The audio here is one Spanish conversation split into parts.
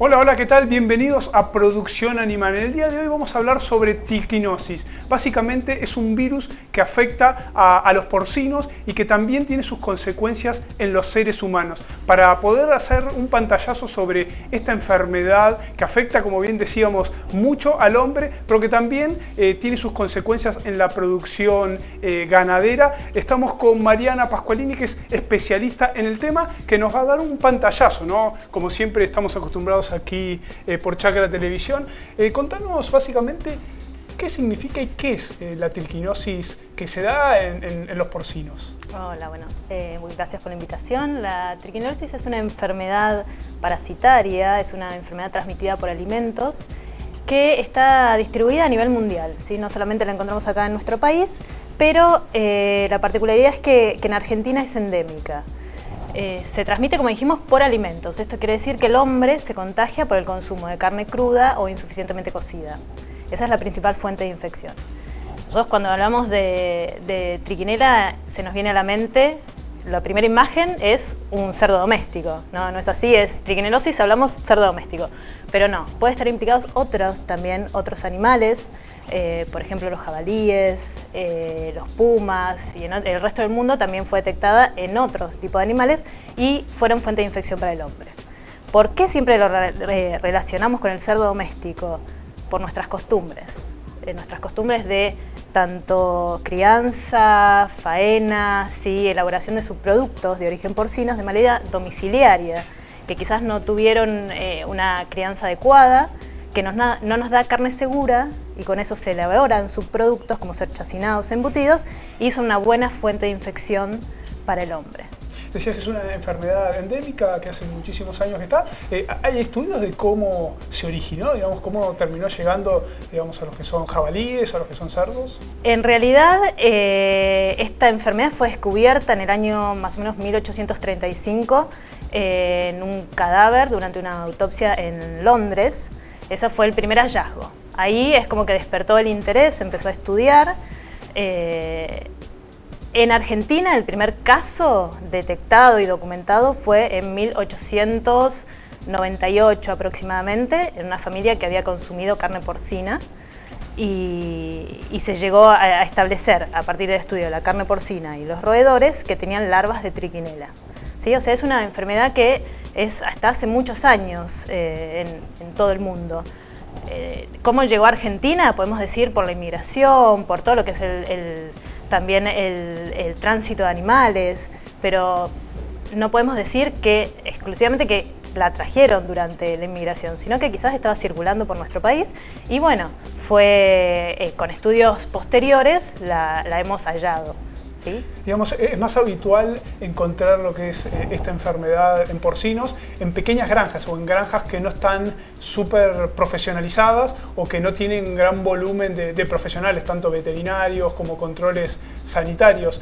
Hola, hola, ¿qué tal? Bienvenidos a Producción Animal. En el día de hoy vamos a hablar sobre triquinosis. Básicamente es un virus que afecta a los porcinos y que también tiene sus consecuencias en los seres humanos. Para poder hacer un pantallazo sobre esta enfermedad que afecta, como bien decíamos, mucho al hombre, pero que también tiene sus consecuencias en la producción ganadera, estamos con Mariana Pasqualini, que es especialista en el tema, que nos va a dar un pantallazo, ¿no? Como siempre estamos acostumbrados aquí por Chacra Televisión. Contanos básicamente qué significa y qué es la triquinosis que se da en los porcinos. Hola, bueno, gracias por la invitación. La triquinosis es una enfermedad parasitaria, es una enfermedad transmitida por alimentos que está distribuida a nivel mundial, ¿sí? No solamente la encontramos acá en nuestro país, pero la particularidad es que en Argentina es endémica. Se transmite, como dijimos, por alimentos. Esto quiere decir que el hombre se contagia por el consumo de carne cruda o insuficientemente cocida. Esa es la principal fuente de infección. Nosotros cuando hablamos de triquinela se nos viene a la mente, la primera imagen es un cerdo doméstico. No es así, es triquinelosis, hablamos cerdo doméstico. Pero no, puede estar implicados otros animales, por ejemplo los jabalíes, los pumas, y en el resto del mundo también fue detectada en otros tipos de animales y fueron fuente de infección para el hombre. ¿Por qué siempre lo relacionamos con el cerdo doméstico? Por nuestras costumbres de tanto crianza, faena, ¿sí? Elaboración de subproductos de origen porcinos de manera domiciliaria, que quizás no tuvieron una crianza adecuada, que no nos da carne segura y con eso se elaboran subproductos como ser chacinados, embutidos y son una buena fuente de infección para el hombre. Decías que es una enfermedad endémica que hace muchísimos años que está. ¿Hay estudios de cómo se originó, digamos, cómo terminó llegando, digamos, a los que son jabalíes o a los que son cerdos? En realidad, esta enfermedad fue descubierta en el año más o menos 1835 en un cadáver durante una autopsia en Londres. Ese fue el primer hallazgo. Ahí es como que despertó el interés, se empezó a estudiar. En Argentina, el primer caso detectado y documentado fue en 1898 aproximadamente, en una familia que había consumido carne porcina y se llegó a establecer, a partir del estudio de la carne porcina y los roedores, que tenían larvas de triquinela. ¿Sí? O sea, es una enfermedad que es hasta hace muchos años en todo el mundo. ¿Cómo llegó a Argentina? Podemos decir por la inmigración, por todo lo que es también el tránsito de animales, pero no podemos decir que exclusivamente que la trajeron durante la inmigración, sino que quizás estaba circulando por nuestro país y bueno, fue con estudios posteriores la hemos hallado. ¿Sí? Digamos, es más habitual encontrar lo que es esta enfermedad en porcinos en pequeñas granjas o en granjas que no están súper profesionalizadas o que no tienen gran volumen de profesionales, tanto veterinarios como controles sanitarios.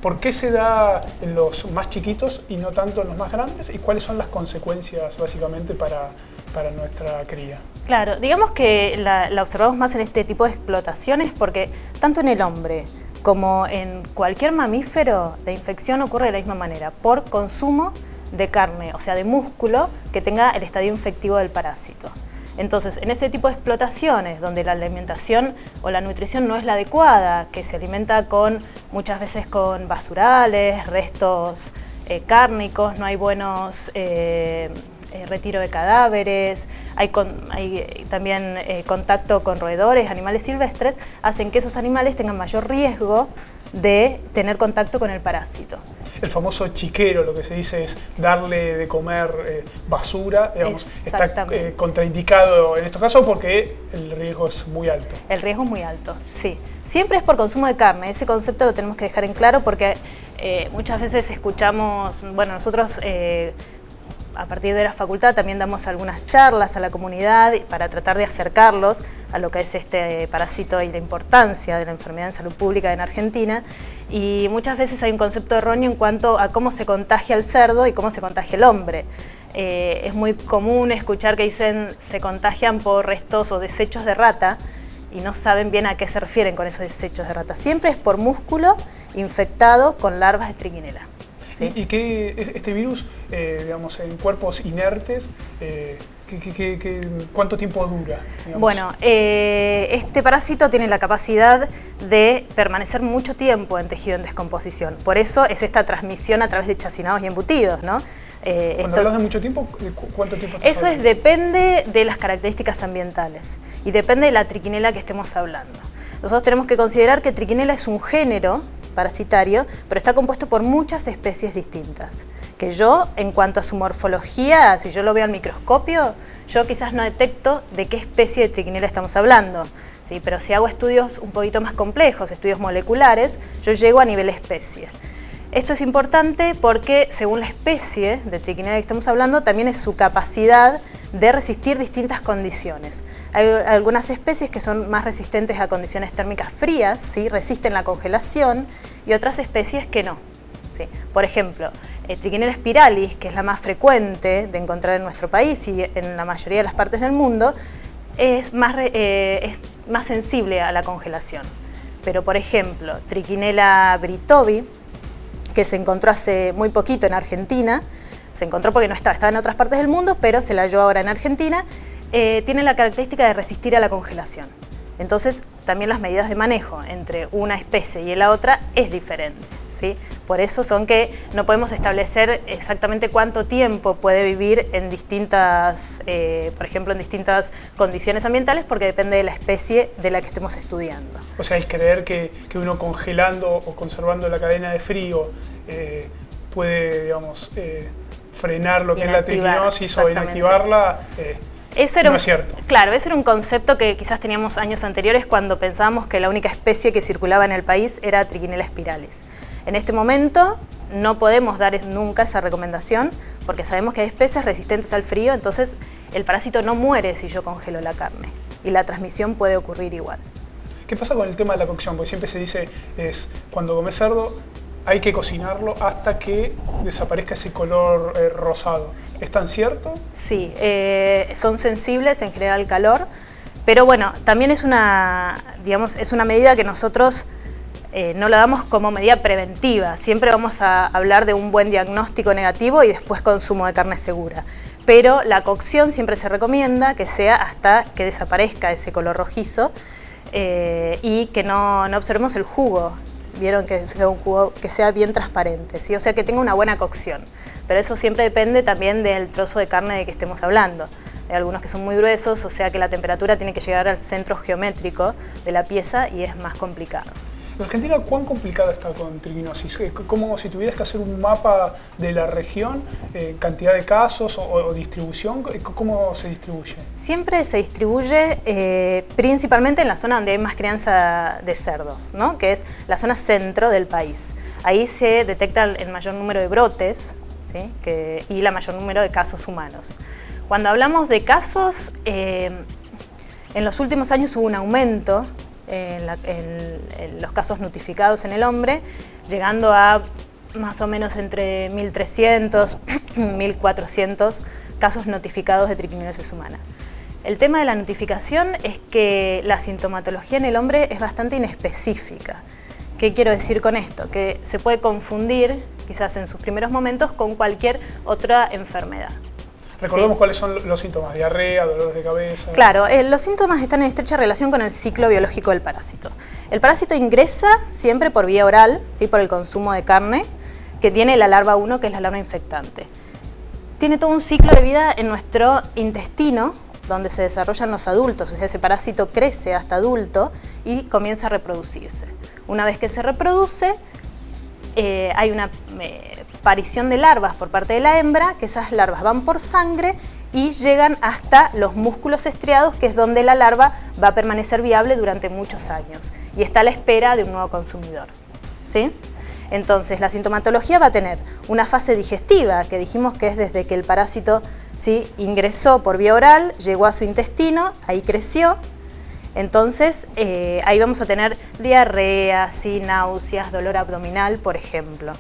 ¿Por qué se da en los más chiquitos y no tanto en los más grandes? ¿Y cuáles son las consecuencias básicamente para nuestra cría? Claro, digamos que la observamos más en este tipo de explotaciones porque tanto en el hombre como en cualquier mamífero, la infección ocurre de la misma manera, por consumo de carne, o sea, de músculo que tenga el estadio infectivo del parásito. Entonces, en este tipo de explotaciones, donde la alimentación o la nutrición no es la adecuada, que se alimenta muchas veces con basurales, restos cárnicos, no hay buenos retiro de cadáveres, hay también contacto con roedores, animales silvestres, hacen que esos animales tengan mayor riesgo de tener contacto con el parásito. El famoso chiquero, lo que se dice es darle de comer basura, digamos, está contraindicado en estos casos porque el riesgo es muy alto. El riesgo es muy alto, sí. Siempre es por consumo de carne, ese concepto lo tenemos que dejar en claro porque muchas veces escuchamos, bueno, nosotros a partir de la facultad también damos algunas charlas a la comunidad para tratar de acercarlos a lo que es este parásito y la importancia de la enfermedad en salud pública en Argentina. Y muchas veces hay un concepto erróneo en cuanto a cómo se contagia el cerdo y cómo se contagia el hombre. Es muy común escuchar que dicen se contagian por restos o desechos de rata y no saben bien a qué se refieren con esos desechos de rata. Siempre es por músculo infectado con larvas de triquinela. ¿Sí? Y que este virus, digamos, en cuerpos inertes, ¿Cuánto tiempo dura? Digamos? Bueno, este parásito tiene la capacidad de permanecer mucho tiempo en tejido en descomposición. Por eso es esta transmisión a través de chacinados y embutidos, ¿no? Cuando hablas de mucho tiempo, ¿cuánto tiempo estás Eso hablando? depende de las características ambientales y depende de la trichinella que estemos hablando. Nosotros tenemos que considerar que trichinella es un género parasitario, pero está compuesto por muchas especies distintas. Que yo, en cuanto a su morfología, si yo lo veo al microscopio, yo quizás no detecto de qué especie de trichinella estamos hablando, ¿sí? Pero si hago estudios un poquito más complejos, estudios moleculares, yo llego a nivel especie. Esto es importante porque según la especie de trichinella que estamos hablando, también es su capacidad de resistir distintas condiciones. Hay algunas especies que son más resistentes a condiciones térmicas frías, ¿sí? Resisten la congelación, y otras especies que no, ¿sí? Por ejemplo, Trichinella spiralis, que es la más frecuente de encontrar en nuestro país y en la mayoría de las partes del mundo, es más sensible a la congelación. Pero, por ejemplo, Trichinella britovi, que se encontró hace muy poquito en Argentina, se encontró porque no estaba en otras partes del mundo, pero se la halló ahora en Argentina, tiene la característica de resistir a la congelación. Entonces, también las medidas de manejo entre una especie y la otra es diferente, ¿sí? Por eso son que no podemos establecer exactamente cuánto tiempo puede vivir en distintas, por ejemplo, en distintas condiciones ambientales, porque depende de la especie de la que estemos estudiando. O sea, el creer que uno congelando o conservando la cadena de frío puede, digamos, frenar lo que es la triquinosis o inactivarla, no es cierto. Claro, ese era un concepto que quizás teníamos años anteriores cuando pensábamos que la única especie que circulaba en el país era Trichinella spiralis. En este momento no podemos dar nunca esa recomendación porque sabemos que hay especies resistentes al frío, entonces el parásito no muere si yo congelo la carne y la transmisión puede ocurrir igual. ¿Qué pasa con el tema de la cocción? Porque siempre se dice, cuando comes cerdo hay que cocinarlo hasta que desaparezca ese color rosado. ¿Es tan cierto? Sí, son sensibles en general al calor, pero bueno, también es una medida que nosotros no la damos como medida preventiva. Siempre vamos a hablar de un buen diagnóstico negativo y después consumo de carne segura. Pero la cocción siempre se recomienda que sea hasta que desaparezca ese color rojizo y que no observemos el jugo. Vieron que sea un jugo que sea bien transparente, ¿sí? O sea, que tenga una buena cocción. Pero eso siempre depende también del trozo de carne de que estemos hablando. Hay algunos que son muy gruesos, o sea que la temperatura tiene que llegar al centro geométrico de la pieza y es más complicado. ¿En Argentina cuán complicada está con triquinosis? Como si tuvieras que hacer un mapa de la región, cantidad de casos o distribución, ¿cómo se distribuye? Siempre se distribuye principalmente en la zona donde hay más crianza de cerdos, ¿no? Que es la zona centro del país. Ahí se detecta el mayor número de brotes, ¿sí? Y el mayor número de casos humanos. Cuando hablamos de casos, en los últimos años hubo un aumento en los casos notificados en el hombre, llegando a más o menos entre 1.300 y 1.400 casos notificados de triquinosis humana. El tema de la notificación es que la sintomatología en el hombre es bastante inespecífica. ¿Qué quiero decir con esto? Que se puede confundir, quizás en sus primeros momentos, con cualquier otra enfermedad. Recordemos ¿sí? ¿Cuáles son los síntomas? Diarrea, dolores de cabeza. Claro, los síntomas están en estrecha relación con el ciclo biológico del parásito. El parásito ingresa siempre por vía oral, ¿sí? Por el consumo de carne, que tiene la larva 1, que es la larva infectante. Tiene todo un ciclo de vida en nuestro intestino, donde se desarrollan los adultos, o sea, ese parásito crece hasta adulto y comienza a reproducirse. Una vez que se reproduce, hay una aparición de larvas por parte de la hembra, que esas larvas van por sangre y llegan hasta los músculos estriados, que es donde la larva va a permanecer viable durante muchos años y está a la espera de un nuevo consumidor, ¿sí? Entonces, la sintomatología va a tener una fase digestiva, que dijimos que es desde que el parásito, ¿sí? Ingresó por vía oral, llegó a su intestino, ahí creció. Entonces, ahí vamos a tener diarrea, ¿sí? Náuseas, dolor abdominal, por ejemplo.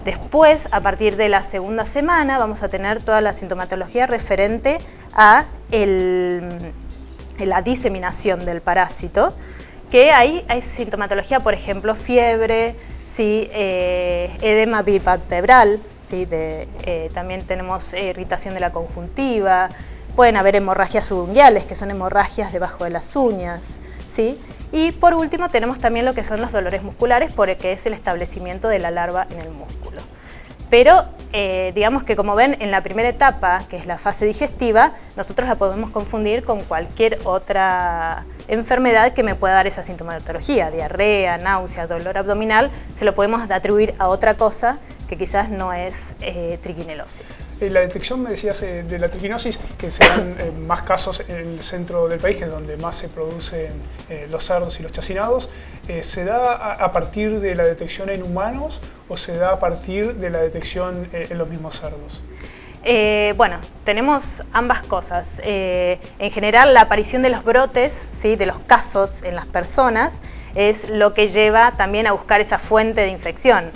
Después, a partir de la segunda semana, vamos a tener toda la sintomatología referente a la diseminación del parásito, que ahí hay sintomatología, por ejemplo, fiebre, ¿sí? Edema bipalpebral, ¿sí? También tenemos irritación de la conjuntiva, pueden haber hemorragias subunguiales, que son hemorragias debajo de las uñas, ¿sí? Y por último tenemos también lo que son los dolores musculares, porque es el establecimiento de la larva en el músculo. Pero digamos que, como ven, en la primera etapa, que es la fase digestiva, nosotros la podemos confundir con cualquier otra enfermedad que me pueda dar esa sintomatología, diarrea, náusea, dolor abdominal, se lo podemos atribuir a otra cosa que quizás no es triquinelosis. La detección, me decías, de la triquinosis, que se dan más casos en el centro del país, que es donde más se producen los cerdos y los chacinados, ¿se da a partir de la detección en humanos o se da a partir de la detección en los mismos cerdos? Bueno, tenemos ambas cosas. En general, la aparición de los brotes, ¿sí?, de los casos en las personas, es lo que lleva también a buscar esa fuente de infección.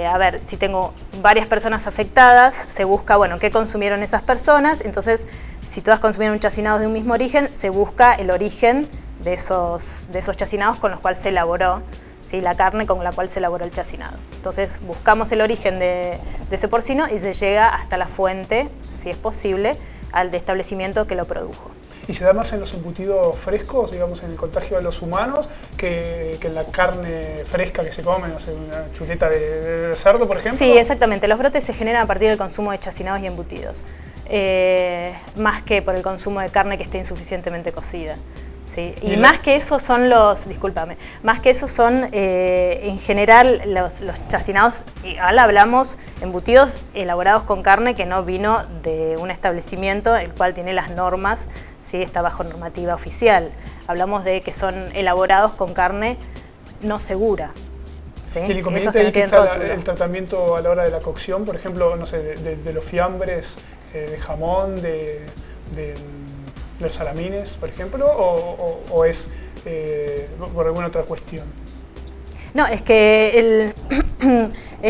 A ver, si tengo varias personas afectadas, se busca, bueno, qué consumieron esas personas. Entonces, si todas consumieron chacinados de un mismo origen, se busca el origen de esos chacinados con los cuales se elaboró, ¿sí?, la carne con la cual se elaboró el chacinado. Entonces, buscamos el origen de ese porcino y se llega hasta la fuente, si es posible, al establecimiento que lo produjo. ¿Y se da más en los embutidos frescos, digamos, en el contagio a los humanos, que en la carne fresca que se come, no sé, una chuleta de cerdo, por ejemplo? Sí, exactamente. Los brotes se generan a partir del consumo de chacinados y embutidos, más que por el consumo de carne que esté insuficientemente cocida. Sí, y más que eso son en general los chacinados, ahora hablamos embutidos elaborados con carne que no vino de un establecimiento el cual tiene las normas, ¿sí?, está bajo normativa oficial. Hablamos de que son elaborados con carne no segura. ¿Sí? Y el inconveniente ahí que está el tratamiento a la hora de la cocción, por ejemplo, no sé, de los fiambres, de jamón, de los salamines, por ejemplo, o es por alguna otra cuestión? No, es que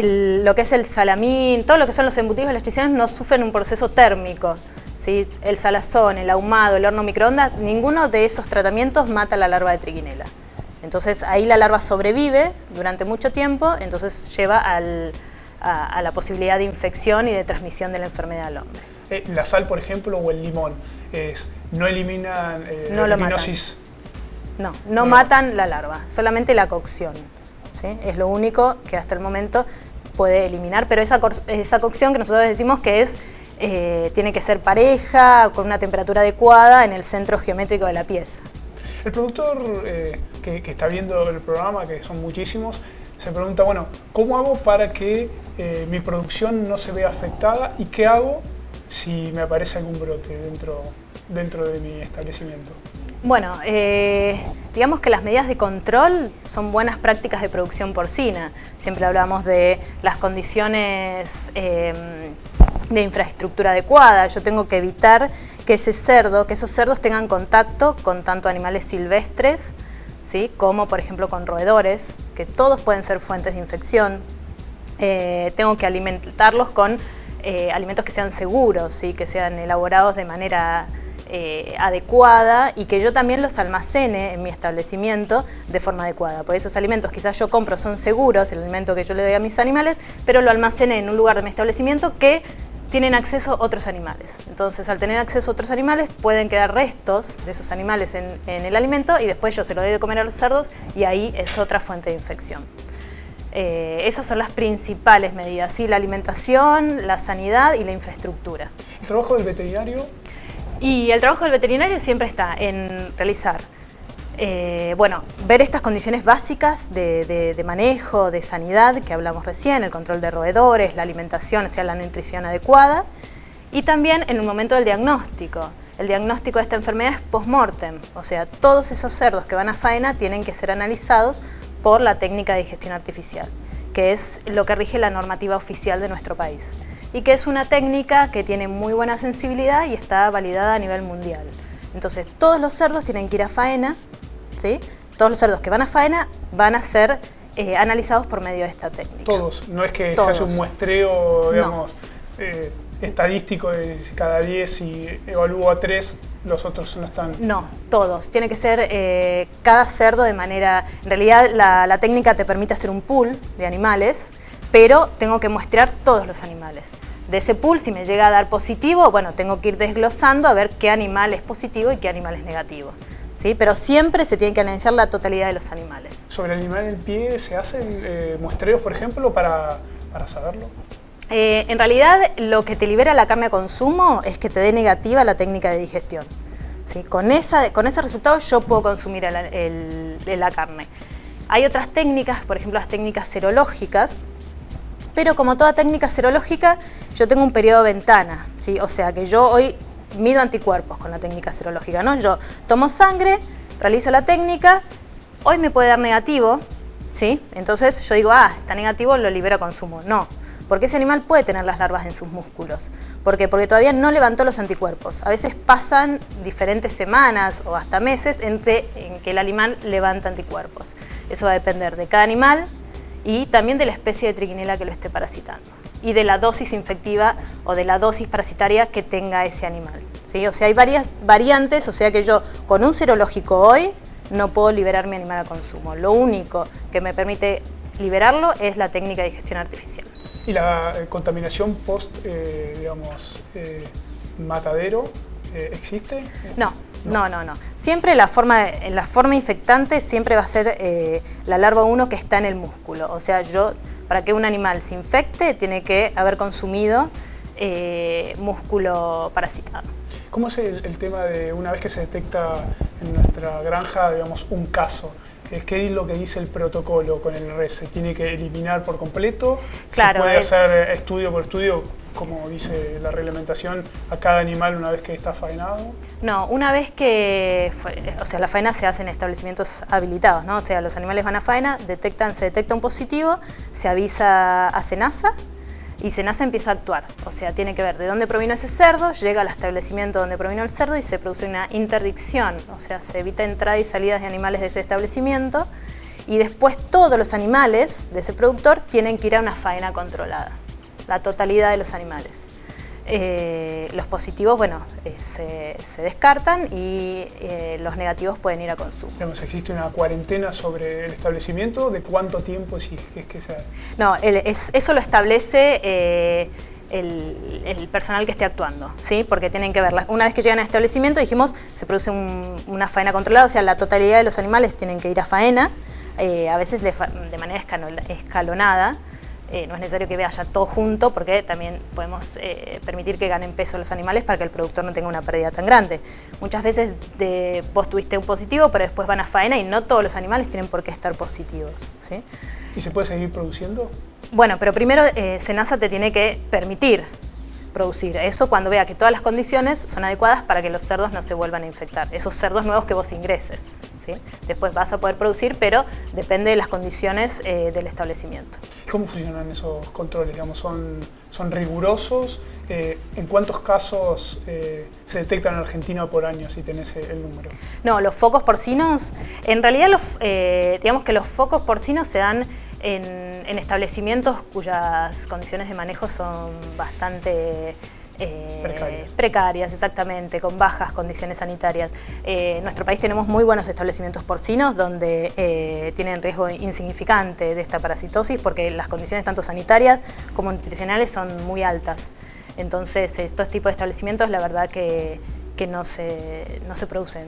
lo que es el salamín, todo lo que son los embutidos y los chacinados no sufren un proceso térmico, ¿sí? El salazón, el ahumado, el horno microondas, ninguno de esos tratamientos mata la larva de triquinela. Entonces ahí la larva sobrevive durante mucho tiempo, entonces lleva a la posibilidad de infección y de transmisión de la enfermedad al hombre. La sal, por ejemplo, o el limón, no eliminan la triquinosis. No matan la larva, solamente la cocción, ¿sí? Es lo único que hasta el momento puede eliminar, pero esa cocción que nosotros decimos que tiene que ser pareja, con una temperatura adecuada en el centro geométrico de la pieza. El productor que está viendo el programa, que son muchísimos, se pregunta, bueno, ¿cómo hago para que mi producción no se vea afectada y qué hago si me aparece algún brote dentro de mi establecimiento? Bueno, digamos que las medidas de control son buenas prácticas de producción porcina. Siempre hablamos de las condiciones de infraestructura adecuada. Yo tengo que evitar que esos cerdos tengan contacto con tanto animales silvestres, ¿sí?, como por ejemplo con roedores, que todos pueden ser fuentes de infección. Tengo que alimentarlos con alimentos que sean seguros, ¿sí?, que sean elaborados de manera adecuada y que yo también los almacene en mi establecimiento de forma adecuada. Por esos alimentos quizás yo compro son seguros, el alimento que yo le doy a mis animales, pero lo almacené en un lugar de mi establecimiento que tienen acceso otros animales. Entonces, al tener acceso a otros animales, pueden quedar restos de esos animales en el alimento y después yo se lo doy de comer a los cerdos y ahí es otra fuente de infección. Esas son las principales medidas, ¿sí?, la alimentación, la sanidad y la infraestructura. ¿El trabajo del veterinario? Y el trabajo del veterinario siempre está en realizar, ver estas condiciones básicas de manejo, de sanidad, que hablamos recién, el control de roedores, la alimentación, o sea, la nutrición adecuada, y también en el momento del diagnóstico. El diagnóstico de esta enfermedad es post-mortem, o sea, todos esos cerdos que van a faena tienen que ser analizados por la técnica de digestión artificial, que es lo que rige la normativa oficial de nuestro país, y que es una técnica que tiene muy buena sensibilidad y está validada a nivel mundial. Entonces, todos los cerdos tienen que ir a faena, ¿sí? Todos los cerdos que van a faena van a ser analizados por medio de esta técnica. Todos, no es que se hace un muestreo, digamos, no. Estadístico de cada 10 y evalúo a 3, los otros no están. No, todos. Tiene que ser cada cerdo de manera... En realidad la técnica te permite hacer un pool de animales, pero tengo que muestrear todos los animales. De ese pool, si me llega a dar positivo, bueno, tengo que ir desglosando a ver qué animal es positivo y qué animal es negativo. ¿Sí? Pero siempre se tiene que analizar la totalidad de los animales. ¿Sobre el animal en pie se hacen muestreos, por ejemplo, para saberlo? En realidad, lo que te libera la carne a consumo es que te dé negativa la técnica de digestión. ¿Sí? Con ese resultado yo puedo consumir la carne. Hay otras técnicas, por ejemplo las técnicas serológicas, pero como toda técnica serológica, yo tengo un periodo de ventana, ¿sí? O sea que yo hoy mido anticuerpos con la técnica serológica, ¿no? Yo tomo sangre, realizo la técnica, hoy me puede dar negativo, ¿sí? Entonces yo digo, está negativo, lo libero a consumo. No, porque ese animal puede tener las larvas en sus músculos. ¿Por qué? Porque todavía no levantó los anticuerpos. A veces pasan diferentes semanas o hasta meses en que el animal levanta anticuerpos. Eso va a depender de cada animal y también de la especie de trichinella que lo esté parasitando y de la dosis infectiva o de la dosis parasitaria que tenga ese animal, ¿sí? O sea, hay varias variantes, o sea que yo con un serológico hoy no puedo liberar mi animal a consumo. Lo único que me permite liberarlo es la técnica de digestión artificial. ¿Y la contaminación post, matadero existe? No. Siempre la forma infectante siempre va a ser la larva 1 que está en el músculo. O sea, para que un animal se infecte tiene que haber consumido músculo parasitado. ¿Cómo es el tema de una vez que se detecta en nuestra granja, digamos, un caso? ¿Qué es lo que dice el protocolo con el RES? ¿Se tiene que eliminar por completo? Claro, ¿Se puede hacer estudio por estudio, como dice la reglamentación, a cada animal una vez que está faenado? No, una vez que, la faena se hace en establecimientos habilitados, ¿no? O sea, los animales van a faena, se detecta un positivo, se avisa a SENASA y SENASA empieza a actuar. O sea, tiene que ver de dónde provino ese cerdo, llega al establecimiento donde provino el cerdo y se produce una interdicción. O sea, se evita entrada y salidas de animales de ese establecimiento y después todos los animales de ese productor tienen que ir a una faena controlada. La totalidad de los animales. Los positivos, se descartan y los negativos pueden ir a consumo. ¿Existe una cuarentena sobre el establecimiento? ¿De cuánto tiempo si es que se...? No, eso lo establece el personal que esté actuando, ¿sí? Porque tienen que ver, una vez que llegan al establecimiento, dijimos, se produce una faena controlada, o sea, la totalidad de los animales tienen que ir a faena, a veces de manera escalonada. No es necesario que vaya todo junto porque también podemos permitir que ganen peso los animales para que el productor no tenga una pérdida tan grande. Muchas veces vos tuviste un positivo, pero después van a faena y no todos los animales tienen por qué estar positivos, ¿sí? ¿Y se puede seguir produciendo? Bueno, pero primero SENASA te tiene que permitir producir eso cuando vea que todas las condiciones son adecuadas para que los cerdos no se vuelvan a infectar, esos cerdos nuevos que vos ingreses, ¿sí? Después vas a poder producir, pero depende de las condiciones del establecimiento. ¿Cómo funcionan esos controles? Digamos, ¿son rigurosos? ¿En cuántos casos se detectan en Argentina por año, si tenés el número? No, los focos porcinos, en realidad digamos que los focos porcinos se dan en establecimientos cuyas condiciones de manejo son bastante precarias, exactamente, con bajas condiciones sanitarias. En nuestro país tenemos muy buenos establecimientos porcinos donde tienen riesgo insignificante de esta parasitosis porque las condiciones tanto sanitarias como nutricionales son muy altas. Entonces, estos tipos de establecimientos, la verdad que no se producen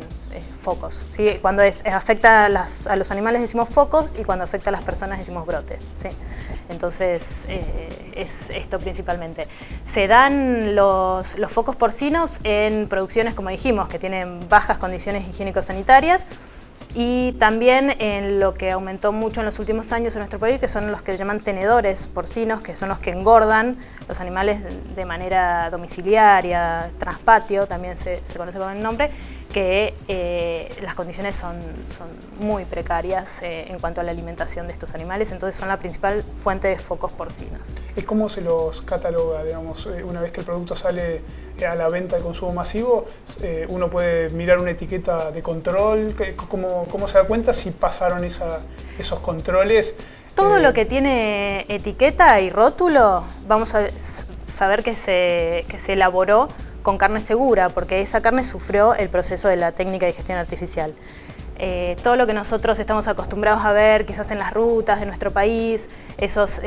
focos, ¿sí? Cuando afecta a los animales decimos focos y cuando afecta a las personas decimos brotes, ¿sí? Entonces es esto principalmente. Se dan los focos porcinos en producciones, como dijimos, que tienen bajas condiciones higiénico-sanitarias y también en lo que aumentó mucho en los últimos años en nuestro país, que son los que se llaman tenedores porcinos, que son los que engordan los animales de manera domiciliaria, transpatio, también se conoce con el nombre, que las condiciones son muy precarias en cuanto a la alimentación de estos animales, entonces son la principal fuente de focos porcinos. ¿Y cómo se los cataloga? Digamos, una vez que el producto sale a la venta de consumo masivo, uno puede mirar una etiqueta de control. ¿Cómo se da cuenta si pasaron esos controles? Todo lo que tiene etiqueta y rótulo, vamos a saber que se elaboró con carne segura, porque esa carne sufrió el proceso de la técnica de digestión artificial. todo lo que nosotros estamos acostumbrados a ver, quizás en las rutas de nuestro país, esos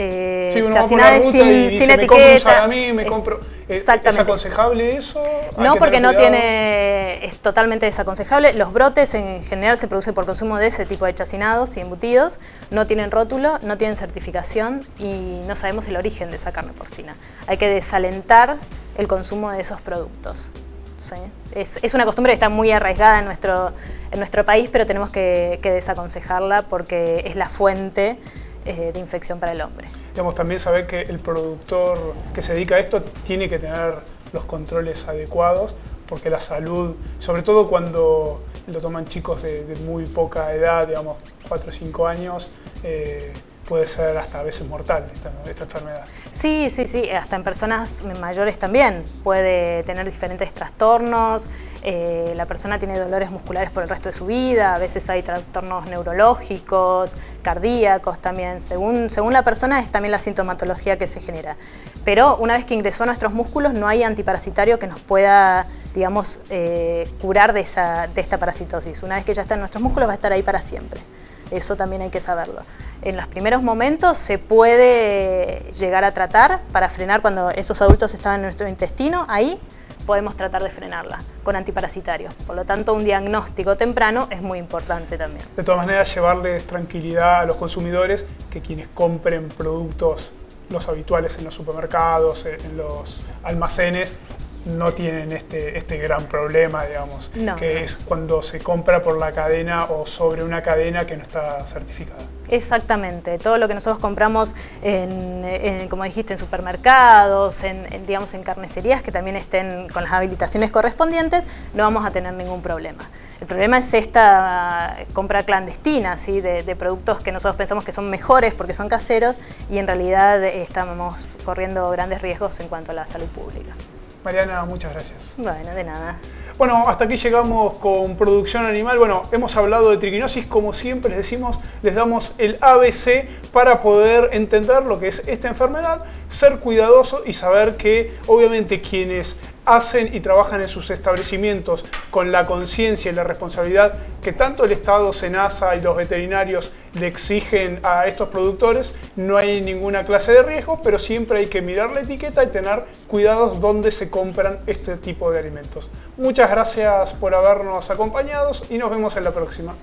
chacinades sin me compro un etiqueta. salamí, me compro... ¿Es aconsejable eso? No, porque no tiene, es totalmente desaconsejable. Los brotes en general se producen por consumo de ese tipo de chacinados y embutidos. No tienen rótulo, no tienen certificación y no sabemos el origen de esa carne porcina. Hay que desalentar el consumo de esos productos. ¿Sí? Es una costumbre que está muy arraigada en nuestro país, pero tenemos que desaconsejarla porque es la fuente de infección para el hombre. Digamos, también saber que el productor que se dedica a esto tiene que tener los controles adecuados, porque la salud, sobre todo cuando lo toman chicos de muy poca edad, digamos 4 o 5 años, puede ser hasta a veces mortal esta enfermedad. Sí, hasta en personas mayores también. Puede tener diferentes trastornos, la persona tiene dolores musculares por el resto de su vida, a veces hay trastornos neurológicos, cardíacos también. Según la persona es también la sintomatología que se genera. Pero una vez que ingresó a nuestros músculos no hay antiparasitario que nos pueda, digamos, curar de esta parasitosis. Una vez que ya está en nuestros músculos va a estar ahí para siempre. Eso también hay que saberlo. En los primeros momentos se puede llegar a tratar para frenar cuando esos adultos estaban en nuestro intestino, ahí podemos tratar de frenarla con antiparasitarios. Por lo tanto, un diagnóstico temprano es muy importante también. De todas maneras, llevarles tranquilidad a los consumidores que quienes compren productos, los habituales en los supermercados, en los almacenes, no tienen este gran problema, digamos, es cuando se compra por la cadena o sobre una cadena que no está certificada. Exactamente, todo lo que nosotros compramos como dijiste, en supermercados, digamos, en carnicerías que también estén con las habilitaciones correspondientes, no vamos a tener ningún problema. El problema es esta compra clandestina, ¿sí? de productos que nosotros pensamos que son mejores porque son caseros y en realidad estamos corriendo grandes riesgos en cuanto a la salud pública. Mariana, muchas gracias. Bueno, de nada. Bueno, hasta aquí llegamos con Producción Animal. Bueno, hemos hablado de triquinosis, como siempre les decimos, les damos el ABC para poder entender lo que es esta enfermedad, ser cuidadosos y saber que obviamente quienes hacen y trabajan en sus establecimientos con la conciencia y la responsabilidad que tanto el Estado, SENASA y los veterinarios le exigen a estos productores, no hay ninguna clase de riesgo, pero siempre hay que mirar la etiqueta y tener cuidados donde se compran este tipo de alimentos. Muchas gracias por habernos acompañado y nos vemos en la próxima.